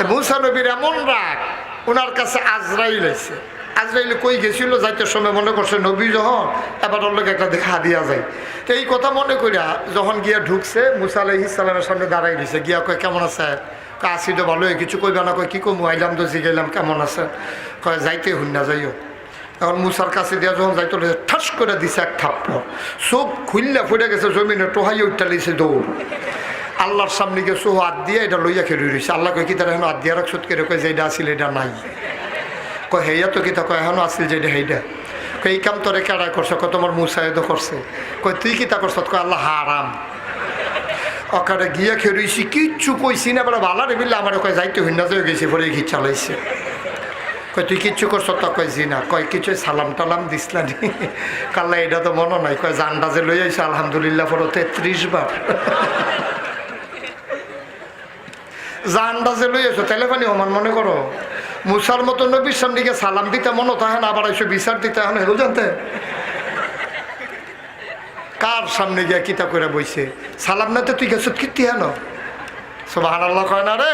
মুসা নবীর এমন রাগ, ওনার কাছে আজরাইল এসে। আজরাইল কই গেছিল, যাইতে সময় মনে করছে নবী যখন, এবার ওর লোক একটা দেখা দিয়া যায়। তো এই কথা মনে করিয়া যখন গিয়া ঢুকছে, মুসা আলাইহিস সালামের সামনে দাঁড়াই দিছে। গিয়া কয় কেমন আছে? কয় আছি তো ভালোই, কিছু কইবা না? কয় কি কমু, আইলাম তো জিগাইলাম কেমন আছে। কয় যাইতে হইন না, যাইও। এখন মুসার কাছে দিয়া যখন যাইতে ঠাস করে দিছে এক থাপ্পড়, চোখ খুললা ফুটে গেছে জমিনে, টোহাইয়ে উঠতে লিছে দৌড়। আল্লাহর সামনে গিয়ে সো হাত দিয়ে এটা লইয়া খেয়ে রয়েছে। আল্লাহ কয় কি তারা এখন হাত দিয়ে রাখ সুদ করে? কয় যে এটা আসিল এটা নাই। কয় হেয়া তো কিতা? কয় এখনো আসিল যে এটা সেইটা। কয় এই কাম তোরে কেডাই করছে? কয় তোমার মুসাইদ করছে। কয় তুই কিতা করছ? কয় আল্লাহ হারাম। অকারে গিয়া খেয়ে রয়েছি, কিচ্ছু কইছি না। বলে ভালো রে বিল্লা আমার। কয় যাইতে হইন না, যে গেছি পরে ঘি চালাইছে। কয় তুই কিচ্ছু করছ? তা কয় জি না। কয় কিছু সালাম টালাম দিসলা নি? কাল্লা এটা তো মনে নাই। কয় জানডাজে লই আইছে আলহামদুলিল্লাহ পড়ো 33 বার। জানডাজে লই আইছো তাইলে পানি অমান মনে করো। মুসার মতো নবীর সামনে গিয়ে সালাম দিতে মনে থাকে না, আবার এসে বিচার দিতে হয় না, হেলো জানতে কার সামনে গিয়া কিতা করে বইছে? সালাম না তো তুই গেছ কীর্তি হেন সুবহানাল্লাহ কয় না রে।